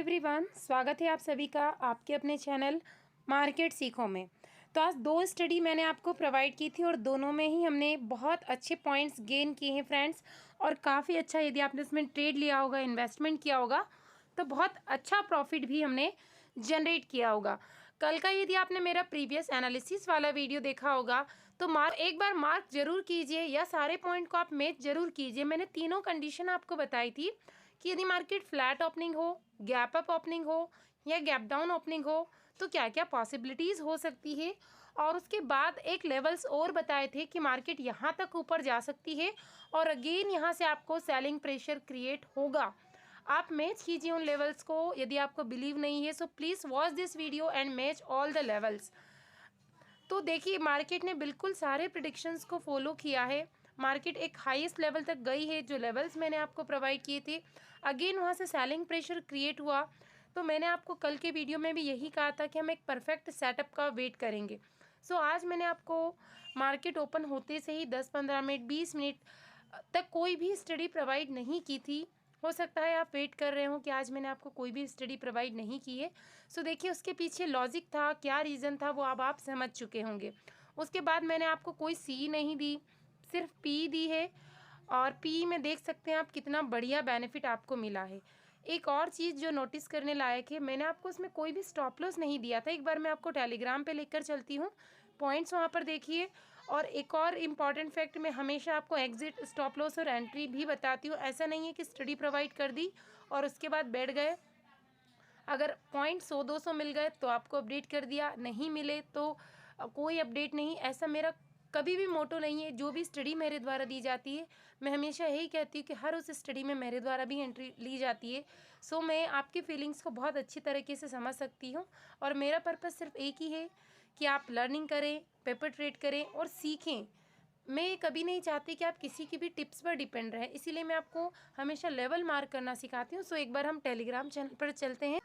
Everyone, स्वागत है आप सभी का आपके अपने चैनल मार्केट सीखो में। तो आज दो स्टडी मैंने आपको प्रोवाइड की थी और दोनों में ही हमने बहुत अच्छे पॉइंट्स गेन किए हैं फ्रेंड्स। और काफ़ी अच्छा, यदि आपने इसमें ट्रेड लिया होगा, इन्वेस्टमेंट किया होगा, तो बहुत अच्छा प्रॉफिट भी हमने जनरेट किया होगा। कल का यदि आपने मेरा प्रीवियस एनालिसिस वाला वीडियो देखा होगा तो एक बार मार्क जरूर कीजिए या सारे पॉइंट को आप मैच जरूर कीजिए। मैंने तीनों कंडीशन आपको बताई थी कि यदि मार्केट फ्लैट ओपनिंग हो, गैप अप ओपनिंग हो या गैप डाउन ओपनिंग हो तो क्या क्या पॉसिबिलिटीज़ हो सकती है। और उसके बाद एक लेवल्स और बताए थे कि मार्केट यहाँ तक ऊपर जा सकती है और अगेन यहाँ से आपको सेलिंग प्रेशर क्रिएट होगा। आप मैच कीजिए उन लेवल्स को। यदि आपको बिलीव नहीं है so please watch this video and match all the levels. तो देखिए, मार्केट ने बिल्कुल सारे प्रिडिक्शंस को फॉलो किया है। मार्केट एक हाईएस्ट लेवल तक गई है, जो लेवल्स मैंने आपको प्रोवाइड किए थे। अगेन वहाँ से सेलिंग प्रेशर क्रिएट हुआ। तो मैंने आपको कल के वीडियो में भी यही कहा था कि हम एक परफेक्ट सेटअप का वेट करेंगे। सो आज मैंने आपको मार्केट ओपन होते से ही 10-15 मिनट 20 मिनट तक कोई भी स्टडी प्रोवाइड नहीं की थी। हो सकता है आप वेट कर रहे हो कि आज मैंने आपको कोई भी स्टडी प्रोवाइड नहीं की है। सो देखिए, उसके पीछे लॉजिक था, क्या रीज़न था, वो अब आप समझ चुके होंगे। उसके बाद मैंने आपको कोई सी नहीं दी, सिर्फ पी दी है। और पी में देख सकते हैं आप कितना बढ़िया बेनिफिट आपको मिला है। एक और चीज़ जो नोटिस करने लायक है, मैंने आपको उसमें कोई भी स्टॉप लॉस नहीं दिया था। एक बार मैं आपको टेलीग्राम पे लेकर चलती हूँ, पॉइंट्स वहाँ पर देखिए। और एक और इम्पॉर्टेंट फैक्ट, मैं हमेशा आपको एग्जिट, स्टॉप लॉस और एंट्री भी बताती हूँ। ऐसा नहीं है कि स्टडी प्रोवाइड कर दी और उसके बाद बैठ गए। अगर पॉइंट 100-200 मिल गए तो आपको अपडेट कर दिया, नहीं मिले तो कोई अपडेट नहीं। ऐसा मेरा कभी भी मोटो नहीं है। जो भी स्टडी मेरे द्वारा दी जाती है, मैं हमेशा यही कहती हूँ कि हर उस स्टडी में मेरे द्वारा भी एंट्री ली जाती है। सो मैं आपकी फीलिंग्स को बहुत अच्छी तरीके से समझ सकती हूँ और मेरा पर्पज़ सिर्फ एक ही है कि आप लर्निंग करें, पेपर ट्रेड करें और सीखें। मैं कभी नहीं चाहती कि आप किसी की भी टिप्स पर डिपेंड रहें, इसीलिए मैं आपको हमेशा लेवल मार्क करना सिखाती हूँ। सो एक बार हम टेलीग्राम चैनल पर चलते हैं।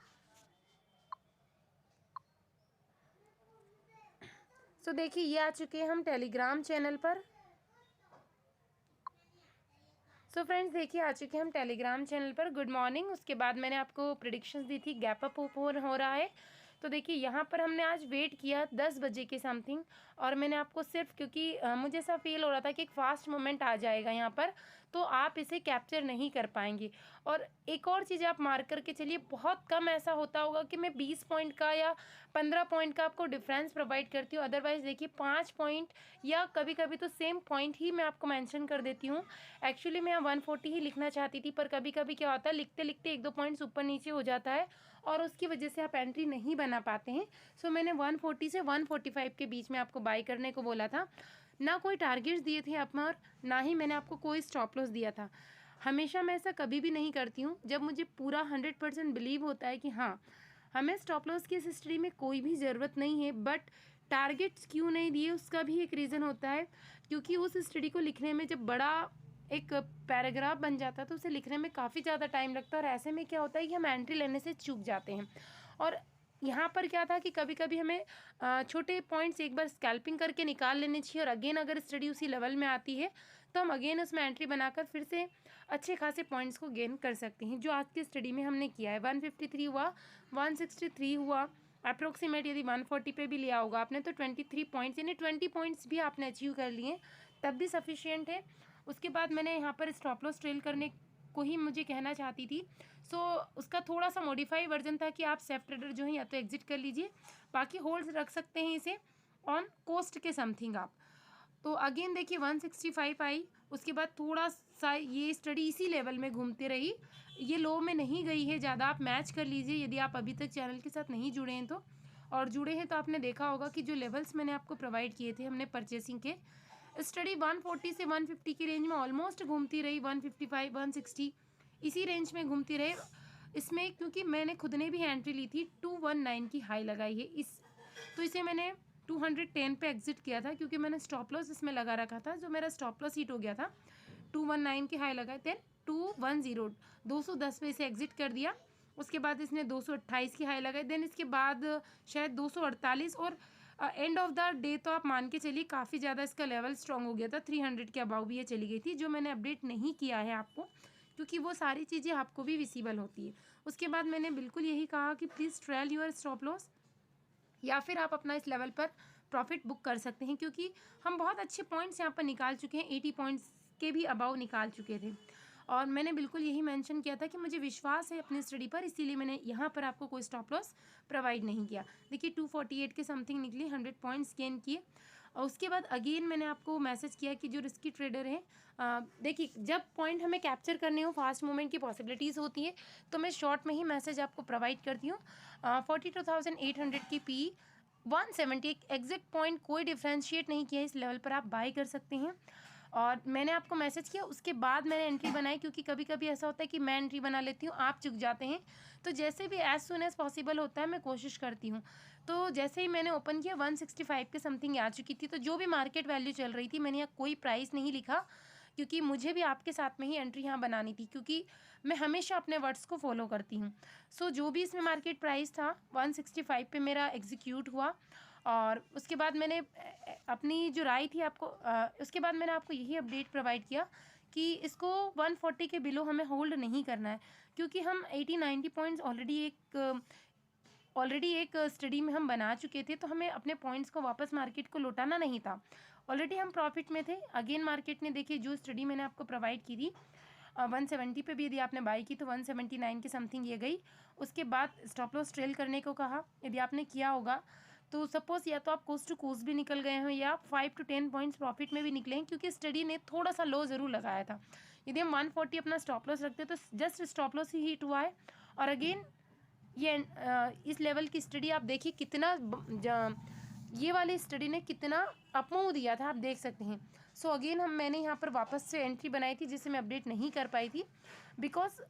सो देखिए, ये आ चुके हैं हम टेलीग्राम चैनल पर। सो फ्रेंड्स देखिए, आ चुके हैं हम टेलीग्राम चैनल पर। Good morning. उसके बाद मैंने आपको प्रिडिक्शंस दी थी, गैप अप हो रहा है। तो देखिए, यहाँ पर हमने आज वेट किया 10 बजे के समथिंग। और मैंने आपको सिर्फ, क्योंकि मुझे ऐसा फील हो रहा था कि एक फास्ट मोमेंट आ जाएगा यहाँ पर, तो आप इसे कैप्चर नहीं कर पाएंगे। और एक और चीज़ आप मार्क करके चलिए, बहुत कम ऐसा होता होगा कि मैं 20 पॉइंट का या 15 पॉइंट का आपको डिफरेंस प्रोवाइड करती हूँ। अदरवाइज़ देखिए, 5 पॉइंट या कभी कभी तो सेम पॉइंट ही मैं आपको मेंशन कर देती हूँ। एक्चुअली मैं 140 ही लिखना चाहती थी, पर कभी कभी क्या होता है, लिखते लिखते 1-2 पॉइंट्स ऊपर नीचे हो जाता है और उसकी वजह से आप एंट्री नहीं बना पाते हैं। सो मैंने 140 से 145 के बीच में आपको बाई करने को बोला था। ना कोई टारगेट्स दिए थे आप, और ना ही मैंने आपको कोई स्टॉप लॉस दिया था। हमेशा मैं ऐसा कभी भी नहीं करती हूँ जब मुझे पूरा 100% बिलीव होता है कि हाँ, हमें स्टॉप लॉस की इस हिस्ट्री में कोई भी ज़रूरत नहीं है। बट टारगेट्स क्यों नहीं दिए, उसका भी एक रीज़न होता है, क्योंकि उस स्टडी को लिखने में जब बड़ा एक पैराग्राफ बन जाता है तो उसे लिखने में काफ़ी ज़्यादा टाइम लगता है। और ऐसे में क्या होता है कि हम एंट्री लेने से चूक जाते हैं। और यहाँ पर क्या था कि कभी कभी हमें छोटे पॉइंट्स एक बार स्कैल्पिंग करके निकाल लेने चाहिए, और अगेन अगर स्टडी उसी लेवल में आती है तो हम अगेन उसमें एंट्री बनाकर फिर से अच्छे खासे पॉइंट्स को गेन कर सकते हैं, जो आज की स्टडी में हमने किया है। 153 हुआ, 163 हुआ, अप्रोक्सीमेट यदि 140 पे भी लिया होगा आपने तो 23 पॉइंट्स, यानी 20 पॉइंट्स भी आपने अचीव कर लिए, तब भी सफिशियंट है। उसके बाद मैंने यहाँ पर स्टॉप लॉस ट्रेल करने को ही मुझे कहना चाहती थी। सो उसका थोड़ा सा मॉडिफाई वर्जन था कि आप सेफ ट्रेडर जो है या तो एग्जिट कर लीजिए, बाकी होल्ड रख सकते हैं इसे ऑन कोस्ट के समथिंग आप। तो अगेन देखिए 165 आई, उसके बाद थोड़ा सा ये स्टडी इसी लेवल में घूमती रही, ये लो में नहीं गई है ज़्यादा। आप मैच कर लीजिए यदि आप अभी तक चैनल के साथ नहीं जुड़े हैं तो, और जुड़े हैं तो आपने देखा होगा कि जो लेवल्स मैंने आपको प्रोवाइड किए थे हमने परचेसिंग के, स्टडी 140 से 150 की रेंज में ऑलमोस्ट घूमती रही, 155 160 इसी रेंज में घूमती रही। इसमें क्योंकि मैंने खुद ने भी एंट्री ली थी, 219 की हाई लगाई है तो इसे मैंने 210 पे एग्जिट किया था, क्योंकि मैंने स्टॉप लॉस इसमें लगा रखा था, जो मेरा स्टॉप लॉस हिट हो गया था। 219 की हाई लगाए, देन 210 210 पे इसे एग्जिट कर दिया। उसके बाद इसने 228 की हाई लगाई, देन इसके बाद शायद 248, और एंड ऑफ द डे तो आप मान के चलिए काफ़ी ज़्यादा इसका लेवल स्ट्रॉन्ग हो गया था, 300 के अबाव भी ये चली गई थी, जो मैंने अपडेट नहीं किया है आपको, क्योंकि वो सारी चीज़ें आपको भी विजिबल होती है। उसके बाद मैंने बिल्कुल यही कहा कि please trail your stop loss, या फिर आप अपना इस लेवल पर प्रॉफिट बुक कर सकते हैं, क्योंकि हम बहुत अच्छे पॉइंट्स यहाँ पर निकाल चुके हैं, 80 पॉइंट्स के भी अबाव निकाल चुके थे। और मैंने बिल्कुल यही मेंशन किया था कि मुझे विश्वास है अपनी स्टडी पर, इसीलिए मैंने यहाँ पर आपको कोई स्टॉप लॉस प्रोवाइड नहीं किया। देखिए 248 के समथिंग निकली, 100 पॉइंट्स गेन किए। और उसके बाद अगेन मैंने आपको मैसेज किया कि जो रिस्की ट्रेडर हैं, देखिए जब पॉइंट हमें कैप्चर करने हो, फास्ट मूवमेंट की पॉसिबिलिटीज़ होती है, तो मैं शॉर्ट में ही मैसेज आपको प्रोवाइड करती हूँ। 42,800 की पी, 170 एग्जैक्ट पॉइंट, कोई डिफ्रेंशिएट नहीं किया, इस लेवल पर आप बाय कर सकते हैं। और मैंने आपको मैसेज किया, उसके बाद मैंने एंट्री बनाई, क्योंकि कभी कभी ऐसा होता है कि मैं एंट्री बना लेती हूँ, आप चुक जाते हैं। तो जैसे भी एज सुन एज पॉसिबल होता है मैं कोशिश करती हूँ। तो जैसे ही मैंने ओपन किया 165 के समथिंग आ चुकी थी, तो जो भी मार्केट वैल्यू चल रही थी, मैंने यहाँ कोई प्राइस नहीं लिखा, क्योंकि मुझे भी आपके साथ में ही एंट्री यहाँ बनानी थी, क्योंकि मैं हमेशा अपने वर्ड्स को फॉलो करती हूँ। सो जो भी इसमें मार्केट प्राइस था 165 पे मेरा एग्जीक्यूट हुआ। और उसके बाद मैंने अपनी जो राय थी आपको, उसके बाद मैंने आपको यही अपडेट प्रोवाइड किया कि इसको 140 के बिलो हमें होल्ड नहीं करना है, क्योंकि हम 80-90 पॉइंट्स ऑलरेडी एक स्टडी में हम बना चुके थे, तो हमें अपने पॉइंट्स को वापस मार्केट को लौटाना नहीं था। ऑलरेडी हम प्रॉफिट में थे। अगेन मार्केट ने देखिए जो स्टडी मैंने आपको प्रोवाइड की थी 170 पे भी यदि आपने बाई की तो 179 के समथिंग ये गई। उसके बाद स्टॉप लॉस ट्रेल करने को कहा, यदि आपने किया होगा तो सपोज या तो आप कोस्ट टू कोस्ट भी निकल गए हैं, या 5 to 10 पॉइंट्स प्रॉफिट में भी निकले हैं, क्योंकि स्टडी ने थोड़ा सा लो ज़रूर लगाया था। यदि हम 140 अपना स्टॉप लॉस रखते तो जस्ट स्टॉप लॉस ही हिट हुआ है। और अगेन ये इस लेवल की स्टडी आप देखिए कितना ये वाली स्टडी ने कितना अपमूव दिया था, आप देख सकते हैं। सो अगेन मैंने यहाँ पर वापस से एंट्री बनाई थी, जिसे मैं अपडेट नहीं कर पाई थी, बिकॉज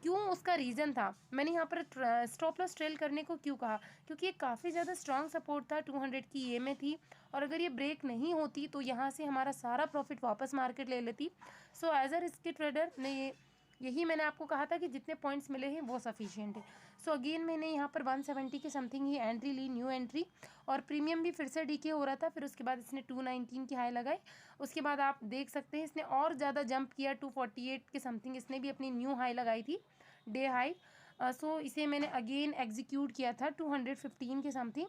क्यों, उसका रीज़न था। मैंने यहाँ पर स्टॉप लॉस ट्रेल करने को क्यों कहा, क्योंकि ये काफ़ी ज़्यादा स्ट्रॉन्ग सपोर्ट था, 200 की ये में थी, और अगर ये ब्रेक नहीं होती तो यहाँ से हमारा सारा प्रॉफिट वापस मार्केट ले लेती। So as a risky trader ने यही मैंने आपको कहा था कि जितने पॉइंट्स मिले हैं वो सफिशिएंट है। सो अगेन मैंने यहाँ पर 170 के समथिंग ही एंट्री ली, न्यू एंट्री, और प्रीमियम भी फिर से डीके हो रहा था। फिर उसके बाद इसने 219 की हाई लगाई। उसके बाद आप देख सकते हैं इसने और ज़्यादा जंप किया, 248 के समथिंग इसने भी अपनी न्यू हाई लगाई थी, डे हाई। सो इसे मैंने अगेन एग्जीक्यूट किया था 215 के समथिंग।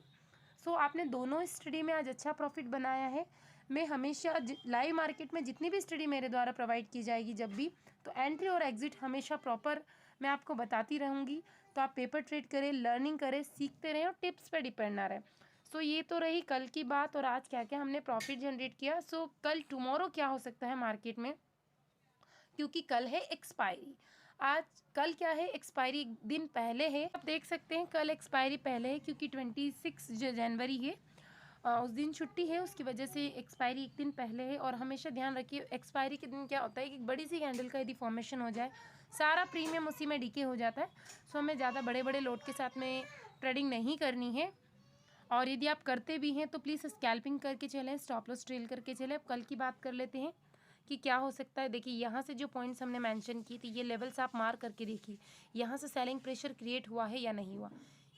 सो आपने दोनों स्टडी में आज अच्छा प्रॉफिट बनाया है। मैं हमेशा लाइव मार्केट में जितनी भी स्टडी मेरे द्वारा प्रोवाइड की जाएगी जब भी, तो एंट्री और एग्जिट हमेशा प्रॉपर मैं आपको बताती रहूँगी। तो आप पेपर ट्रेड करें, लर्निंग करें, सीखते रहें और टिप्स पे डिपेंड ना रहें। सो ये तो रही कल की बात, और आज क्या क्या हमने प्रॉफिट जनरेट किया। सो कल टुमारो क्या हो सकता है मार्केट में, क्योंकि कल है एक्सपायरी। आज कल क्या है, एक्सपायरी एक दिन पहले है, आप देख सकते हैं कल एक्सपायरी पहले है, क्योंकि 26 जनवरी है, उस दिन छुट्टी है, उसकी वजह से एक्सपायरी एक दिन पहले है। और हमेशा ध्यान रखिए एक्सपायरी के दिन क्या होता है कि बड़ी सी कैंडल का यदि फॉर्मेशन हो जाए, सारा प्रीमियम उसी में डीके हो जाता है। सो हमें ज़्यादा बड़े बड़े लोड के साथ में ट्रेडिंग नहीं करनी है, और यदि आप करते भी हैं तो प्लीज़ स्कैल्पिंग करके चलें, स्टॉप लॉस ट्रेल करके चलें। अब कल की बात कर लेते हैं कि क्या हो सकता है। देखिए यहाँ से जो पॉइंट्स हमने मेंशन की थी, ये लेवल्स आप मार्क करके देखिए, यहाँ से सेलिंग प्रेशर क्रिएट हुआ है या नहीं हुआ।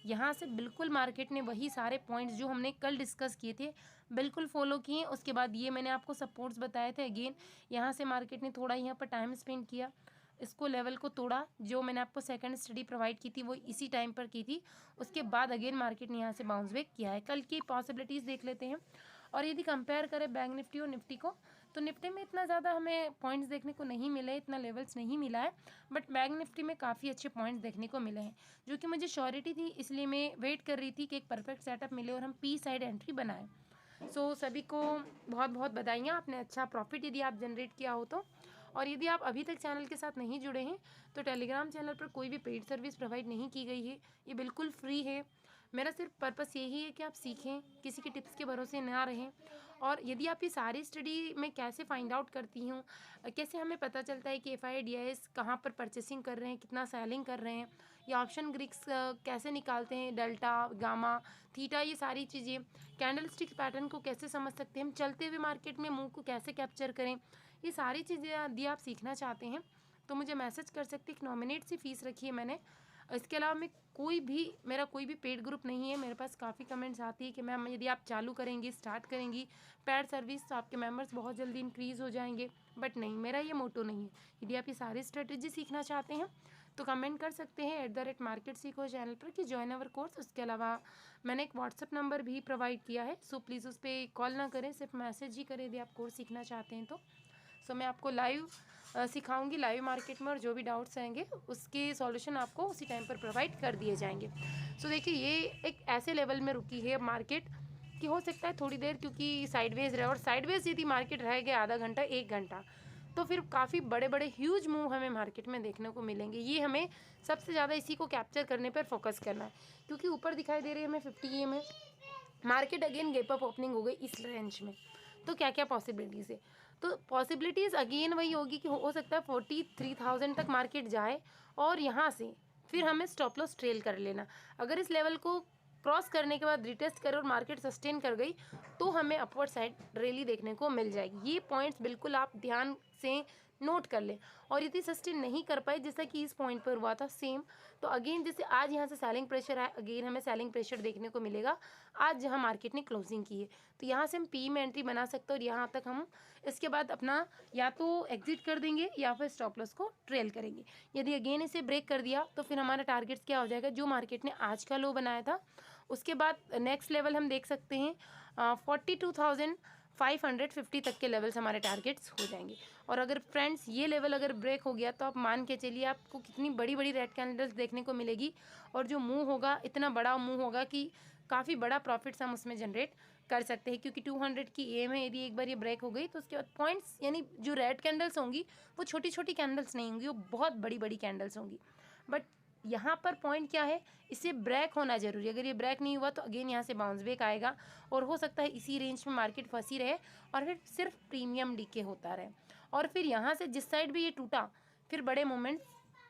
यहाँ से बिल्कुल मार्केट ने वही सारे पॉइंट्स जो हमने कल डिस्कस किए थे बिल्कुल फॉलो किए। उसके बाद ये मैंने आपको सपोर्ट्स बताए थे। अगेन यहाँ से मार्केट ने थोड़ा यहाँ पर टाइम स्पेंड किया, इसको लेवल को तोड़ा, जो मैंने आपको सेकंड स्टडी प्रोवाइड की थी वो इसी टाइम पर की थी। उसके बाद अगेन मार्केट ने यहाँ से बाउंस बैक किया है। कल की पॉसिबिलिटीज़ देख लेते हैं। और यदि कंपेयर करें बैंक निफ्टी और निफ्टी को, तो निफ्टी में इतना ज़्यादा हमें पॉइंट्स देखने को नहीं मिले, इतना लेवल्स नहीं मिला है, बट बैंक निफ्टी में काफ़ी अच्छे पॉइंट्स देखने को मिले हैं, जो कि मुझे श्योरिटी थी, इसलिए मैं वेट कर रही थी कि एक परफेक्ट सेटअप मिले और हम पी साइड एंट्री बनाएं। सो सभी को बहुत बहुत बधाइयाँ, आपने अच्छा प्रॉफिट यदि आप जनरेट किया हो तो। और यदि आप अभी तक चैनल के साथ नहीं जुड़े हैं तो टेलीग्राम चैनल पर कोई भी पेड सर्विस प्रोवाइड नहीं की गई है, ये बिल्कुल फ्री है। मेरा सिर्फ पर्पस यही है कि आप सीखें, किसी के टिप्स के भरोसे ना रहें। और यदि आप ये सारी स्टडी में कैसे फाइंड आउट करती हूँ, कैसे हमें पता चलता है कि FIDIS कहाँ पर परचेसिंग कर रहे हैं, कितना सेलिंग कर रहे हैं, या ऑप्शन ग्रिक्स कैसे निकालते हैं, डेल्टा, गामा, थीटा, ये सारी चीज़ें, कैंडल स्टिक पैटर्न को कैसे समझ सकते हैं, हम चलते हुए मार्केट में मूव को कैसे कैप्चर करें, ये सारी चीज़ें यदि आप सीखना चाहते हैं तो मुझे मैसेज कर सकते हैं। एक नॉमिनेट सी फीस रखी है मैंने। इसके अलावा मैं मेरा कोई भी पेड ग्रुप नहीं है। मेरे पास काफ़ी कमेंट्स आती है कि मैम यदि आप चालू करेंगी, स्टार्ट करेंगी पेड सर्विस, तो आपके मेंबर्स बहुत जल्दी इंक्रीज़ हो जाएंगे, बट नहीं, मेरा ये मोटो नहीं है। यदि आप ये सारी स्ट्रेटजी सीखना चाहते हैं तो कमेंट कर सकते हैं @market सीखो चैनल पर कि ज्वाइन अवर कोर्स। उसके अलावा मैंने एक व्हाट्सअप नंबर भी प्रोवाइड किया है, सो प्लीज़ उस पर कॉल ना करें, सिर्फ मैसेज ही करें यदि आप कोर्स सीखना चाहते हैं तो। सो मैं आपको लाइव सिखाऊंगी लाइव मार्केट में, और जो भी डाउट्स रहेंगे उसके सॉल्यूशन आपको उसी टाइम पर प्रोवाइड कर दिए जाएंगे। सो देखिए ये एक ऐसे लेवल में रुकी है मार्केट कि हो सकता है थोड़ी देर, क्योंकि साइडवेज रहे, और साइडवेज यदि मार्केट रह गया आधा घंटा 1 घंटा तो फिर काफ़ी बड़े बड़े ह्यूज मूव हमें मार्केट में देखने को मिलेंगे। ये हमें सबसे ज़्यादा इसी को कैप्चर करने पर फोकस करना है, क्योंकि ऊपर दिखाई दे रही है हमें 50 EM में market again gap up opening हो गई इस रेंज में। तो क्या क्या पॉसिबिलिटीज़ है, तो पॉसिबिलिटीज़ अगेन वही होगी कि हो सकता है 43,000 तक मार्केट जाए, और यहाँ से फिर हमें स्टॉप लॉस ट्रेल कर लेना। अगर इस लेवल को क्रॉस करने के बाद रिटेस्ट करे और मार्केट सस्टेन कर गई तो हमें अपवर्ड साइड रैली देखने को मिल जाएगी। ये पॉइंट्स बिल्कुल आप ध्यान से नोट कर लें। और यदि सस्टेन नहीं कर पाए जैसा कि इस पॉइंट पर हुआ था सेम, तो अगेन जैसे आज यहाँ से सेलिंग प्रेशर है, अगेन हमें सेलिंग प्रेशर देखने को मिलेगा आज जहाँ मार्केट ने क्लोजिंग की है। तो यहाँ से हम पी में एंट्री बना सकते हैं, और यहाँ तक हम इसके बाद अपना या तो एग्जिट कर देंगे या फिर स्टॉप लॉस को ट्रेल करेंगे। यदि अगेन इसे ब्रेक कर दिया तो फिर हमारा टारगेट्स क्या हो जाएगा, जो मार्केट ने आज का लो बनाया था उसके बाद नेक्स्ट लेवल हम देख सकते हैं 42,550 तक के लेवल्स हमारे टारगेट्स हो जाएंगे। और अगर फ्रेंड्स ये लेवल अगर ब्रेक हो गया तो आप मान के चलिए आपको कितनी बड़ी बड़ी रेड कैंडल्स देखने को मिलेगी, और जो मूव होगा इतना बड़ा मूव होगा कि काफ़ी बड़ा प्रॉफिट्स हम उसमें जनरेट कर सकते हैं। क्योंकि 200 की एम है, यदि एक बार ये ब्रेक हो गई तो उसके बाद पॉइंट्स यानी जो रेड कैंडल्स होंगी वो छोटी छोटी कैंडल्स नहीं होंगी, वो बहुत बड़ी बड़ी कैंडल्स होंगी। बट यहाँ पर पॉइंट क्या है, इसे ब्रेक होना जरूरी है। अगर ये ब्रेक नहीं हुआ तो अगेन यहाँ से बाउंस बैक आएगा, और हो सकता है इसी रेंज में मार्केट फंसी रहे और फिर सिर्फ प्रीमियम डीके होता रहे, और फिर यहाँ से जिस साइड भी ये टूटा फिर बड़े मोमेंट्स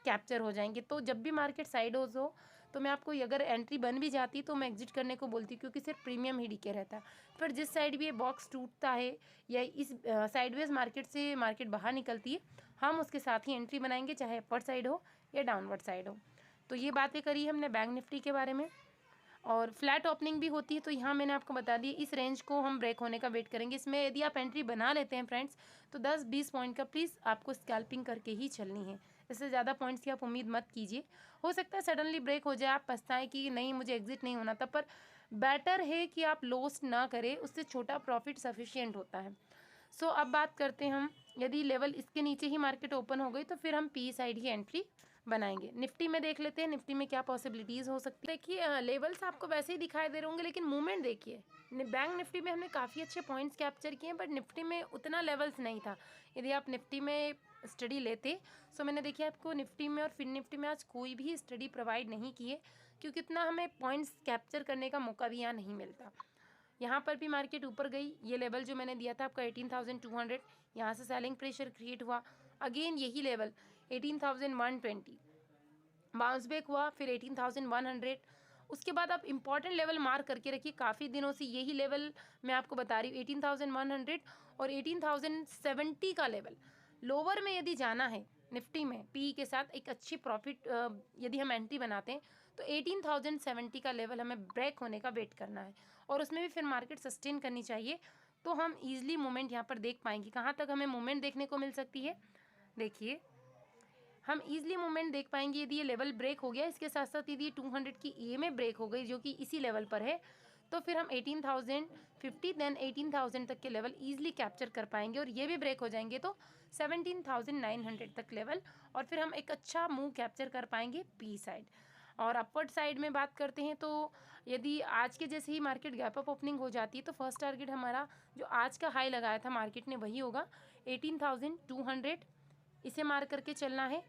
कैप्चर हो जाएंगे। तो जब भी मार्केट साइडोज हो तो मैं आपको अगर एंट्री बन भी जाती तो मैं एग्जिट करने को बोलती, क्योंकि सिर्फ प्रीमियम ही डीके रहता है। फिर जिस साइड भी ये बॉक्स टूटता है या इस साइडवेज मार्केट से मार्केट बाहर निकलती है, हम उसके साथ ही एंट्री बनाएंगे, चाहे अपर साइड हो या डाउनवर्ड साइड हो। तो ये बातें करी हमने बैंक निफ्टी के बारे में। और फ्लैट ओपनिंग भी होती है, तो यहाँ मैंने आपको बता दी इस रेंज को हम ब्रेक होने का वेट करेंगे। इसमें यदि आप एंट्री बना लेते हैं फ्रेंड्स तो 10-20 पॉइंट का प्लीज़ आपको स्कैल्पिंग करके ही चलनी है, इससे ज़्यादा पॉइंट्स की आप उम्मीद मत कीजिए। हो सकता है सडनली ब्रेक हो जाए, आप पछताएं कि नहीं मुझे एग्जिट नहीं होना था, पर बेटर है कि आप लॉस ना करें, उससे छोटा प्रॉफिट सफिशियंट होता है। सो अब बात करते हैं हम, यदि लेवल इसके नीचे ही मार्केट ओपन हो गई तो फिर हम पी साइड ही एंट्री बनाएंगे। निफ्टी में देख लेते हैं निफ्टी में क्या पॉसिबिलिटीज़ हो सकती है। देखिए लेवल्स आपको वैसे ही दिखाई दे रहे होंगे, लेकिन मूवमेंट देखिए। बैंक निफ्टी में हमने काफ़ी अच्छे पॉइंट्स कैप्चर किए हैं, बट निफ्टी में उतना लेवल्स नहीं था। यदि आप निफ्टी में स्टडी लेते सो मैंने देखिए आपको निफ्टी में और फिर निफ्टी में आज कोई भी स्टडी प्रोवाइड नहीं किए, क्योंकि इतना हमें पॉइंट्स कैप्चर करने का मौका भी यहाँ नहीं मिलता। यहाँ पर भी मार्केट ऊपर गई, ये लेवल जो मैंने दिया था आपका 18,200, यहाँ से सेलिंग प्रेशर क्रिएट हुआ, अगेन यही लेवल 18,120 बाउंस बैक हुआ, फिर 18,100। उसके बाद आप इंपॉर्टेंट लेवल मार्क करके रखिए, काफ़ी दिनों से यही लेवल मैं आपको बता रही हूँ 18,100 और 18,070 का लेवल। लोअर में यदि जाना है निफ्टी में पी के साथ एक अच्छी प्रॉफिट यदि हम एंट्री बनाते हैं तो 18,070 का लेवल हमें ब्रेक होने का वेट करना है, और उसमें भी फिर मार्केट सस्टेन करनी चाहिए, तो हम ईजिली मूवमेंट यहाँ पर देख पाएंगे। कहाँ तक हमें मूवमेंट देखने को मिल सकती है, देखिए हम ईजिली मूवमेंट देख पाएंगे यदि ये लेवल ब्रेक हो गया, इसके साथ साथ यदि 200 की EMA ब्रेक हो गई जो कि इसी लेवल पर है, तो फिर हम 18,050 देन 18,000 तक के लेवल ईजिली कैप्चर कर पाएंगे, और ये भी ब्रेक हो जाएंगे तो 17,900 तक लेवल, और फिर हम एक अच्छा मूव कैप्चर कर पाएंगे पी साइड। और अपवर्ड साइड में बात करते हैं तो यदि आज के जैसे ही मार्केट गैप अप ओपनिंग हो जाती है तो फर्स्ट टारगेट हमारा जो आज का हाई लगाया था मार्केट ने वही होगा 18,200, इसे मार करके चलना है,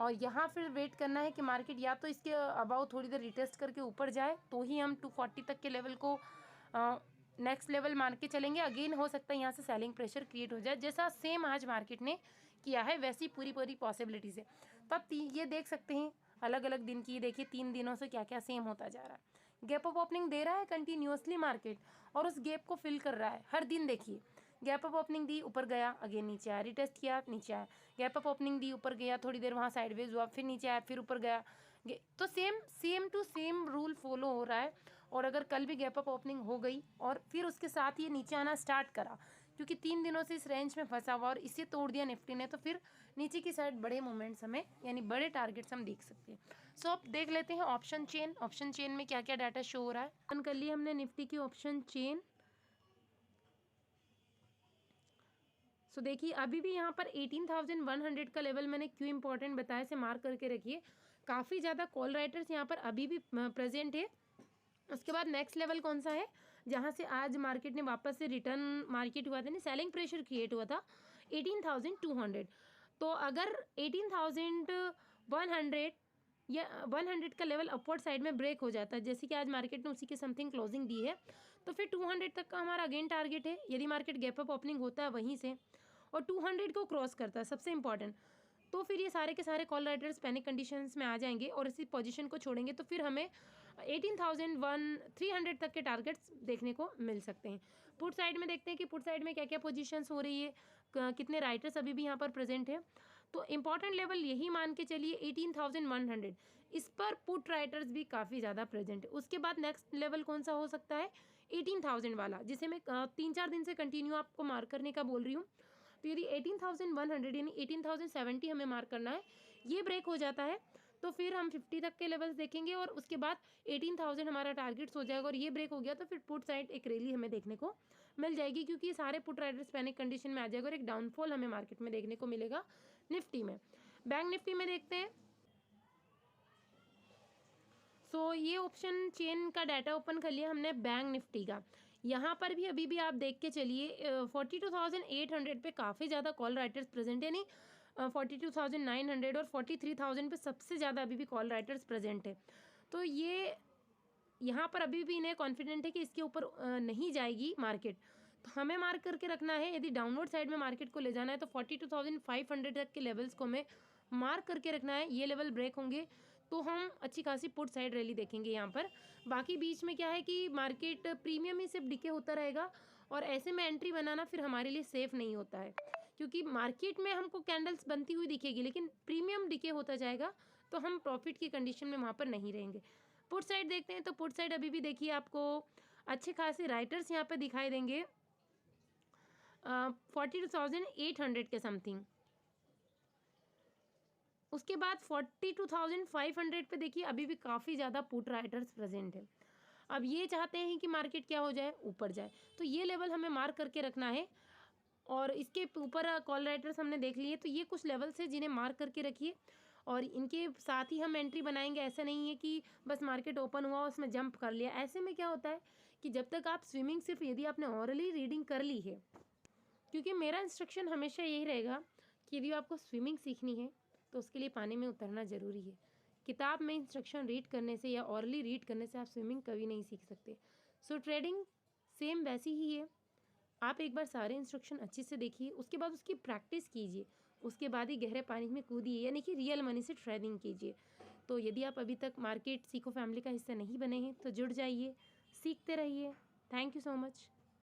और यहाँ फिर वेट करना है कि मार्केट या तो इसके अबाउ थोड़ी देर रिटेस्ट करके ऊपर जाए तो ही हम 240 तक के लेवल को नेक्स्ट लेवल मान के चलेंगे। अगेन हो सकता है यहाँ से सेलिंग प्रेशर क्रिएट हो जाए, जैसा सेम आज मार्केट ने किया है वैसी पूरी पूरी पॉसिबिलिटीज़ है। तो आप ये देख सकते हैं अलग अलग दिन की, देखिए 3 दिनों से क्या क्या सेम होता जा रहा है। गैप अप ओपनिंग दे रहा है कंटिन्यूसली मार्केट, और उस गैप को फिल कर रहा है हर दिन। देखिए गैप अप ओपनिंग दी, ऊपर गया, अगेन नीचे आया, रिटेस्ट किया, नीचे आया, गैप अप ओपनिंग दी, ऊपर गया, थोड़ी देर वहाँ साइडवेज हुआ, फिर नीचे आया, फिर ऊपर गया। तो same to same rule follow हो रहा है। और अगर कल भी गैप अप ओपनिंग हो गई और फिर उसके साथ ये नीचे आना स्टार्ट करा, क्योंकि 3 दिनों से इस रेंज में फंसा हुआ और इसे तोड़ दिया निफ्टी ने, तो फिर नीचे की साइड बड़े मूवमेंट्स हमें यानी बड़े टारगेट्स हम देख सकते हैं। सो अब देख लेते हैं ऑप्शन चेन। ऑप्शन चेन में क्या क्या डाटा शो हो रहा है। ओपन कर लिया हमने निफ्टी की ऑप्शन चेन। सो देखिए अभी भी यहाँ पर 18,100 का लेवल मैंने क्यों इंपॉर्टेंट बताया से मार्क करके रखिए। काफ़ी ज़्यादा कॉल राइटर्स यहाँ पर अभी भी प्रेजेंट है। उसके बाद नेक्स्ट लेवल कौन सा है, जहाँ से आज मार्केट ने वापस से रिटर्न मार्केट हुआ था ना, सेलिंग प्रेशर क्रिएट हुआ था 18,200। तो अगर 18,100 या 100 का लेवल अपवर्ड साइड में ब्रेक हो जाता है, जैसे कि आज मार्केट ने उसी के समथिंग क्लोजिंग दी है, तो फिर 200 तक का हमारा अगेन टारगेट है। यदि मार्केट गैप अप ओपनिंग होता है वहीं से और 200 को क्रॉस करता है सबसे इंपॉर्टेंट, तो फिर ये सारे के सारे कॉल राइटर्स पैनिक कंडीशंस में आ जाएंगे और इसी पोजीशन को छोड़ेंगे, तो फिर हमें 18,300 तक के टारगेट्स देखने को मिल सकते हैं। पुट साइड में देखते हैं कि पुट साइड में क्या क्या पोजीशंस हो रही है, कितने राइटर्स अभी भी यहाँ पर प्रेजेंट है। तो इंपॉर्टेंट लेवल यही मान के चलिए 18,100, इस पर पुट राइटर्स भी काफ़ी ज़्यादा प्रेजेंट है। उसके बाद नेक्स्ट लेवल कौन सा हो सकता है, 18,000 वाला, जिसे मैं 3-4 दिन से कंटिन्यू आपको मार्क करने का बोल रही हूँ। तो यदि 18,100 यानी 18,070 हमें मार्क करना है, ये ब्रेक हो जाता है तो फिर हम 50 तक के लेवल्स देखेंगे और उसके बाद 18,000 हमारा टारगेट्स हो जाएगा। और ये ब्रेक हो गया तो फिर पुट साइड एक रैली हमें देखने को मिल जाएगी, क्योंकि ये सारे पुट राइडर्स पैनिक कंडीशन में आ जाएगा और एक डाउनफॉल हमें मार्केट में देखने को मिलेगा निफ्टी में। बैंक निफ्टी में देखते हैं। सो ये ऑप्शन चेन का डाटा ओपन कर लिया हमने बैंक निफ्टी का। यहाँ पर भी अभी भी आप देख के चलिए 42,800 पे काफ़ी ज़्यादा कॉल राइटर्स प्रेजेंट है, नहीं 42,900 और 43,000 पे सबसे ज़्यादा अभी भी कॉल राइटर्स प्रेजेंट है। तो ये यहाँ पर अभी भी इन्हें कॉन्फिडेंट है कि इसके ऊपर नहीं जाएगी मार्केट, तो हमें मार्क करके रखना है। यदि डाउनवर्ड साइड में मार्केट को ले जाना है तो 42,500 तक के लेवल्स को हमें मार्क करके रखना है। ये लेवल ब्रेक होंगे तो हम अच्छी खासी पुट साइड रैली देखेंगे यहाँ पर। बाकी बीच में क्या है कि मार्केट प्रीमियम ही सिर्फ डिके होता रहेगा और ऐसे में एंट्री बनाना फिर हमारे लिए सेफ नहीं होता है, क्योंकि मार्केट में हमको कैंडल्स बनती हुई दिखेगी लेकिन प्रीमियम डिके होता जाएगा, तो हम प्रॉफिट की कंडीशन में वहाँ पर नहीं रहेंगे। पुट साइड देखते हैं तो पुट साइड अभी भी देखिए आपको अच्छे खासे राइटर्स यहाँ पे दिखाई देंगे 42,800 के समथिंग। उसके बाद 42,500 पे देखिए अभी भी काफ़ी ज़्यादा पुट राइटर्स प्रेजेंट है। अब ये चाहते हैं कि मार्केट क्या हो जाए, ऊपर जाए, तो ये लेवल हमें मार्क करके रखना है। और इसके ऊपर कॉल राइटर्स हमने देख लिए, तो ये कुछ लेवल्स है जिन्हें मार्क करके रखिए और इनके साथ ही हम एंट्री बनाएंगे। ऐसा नहीं है कि बस मार्केट ओपन हुआ उसमें जंप कर लिया। ऐसे में क्या होता है कि जब तक आप स्विमिंग सिर्फ यदि आपने ऑरली रीडिंग कर ली है, क्योंकि मेरा इंस्ट्रक्शन हमेशा यही रहेगा कि यदि आपको स्विमिंग सीखनी है तो उसके लिए पानी में उतरना ज़रूरी है। किताब में इंस्ट्रक्शन रीड करने से या ऑरली रीड करने से आप स्विमिंग कभी नहीं सीख सकते। सो ट्रेडिंग सेम वैसी ही है। आप एक बार सारे इंस्ट्रक्शन अच्छे से देखिए, उसके बाद उसकी प्रैक्टिस कीजिए, उसके बाद ही गहरे पानी में कूदिए, यानी कि रियल मनी से ट्रेडिंग कीजिए। तो यदि आप अभी तक मार्केट सीखो फैमिली का हिस्सा नहीं बने हैं तो जुड़ जाइए, सीखते रहिए। Thank you so much.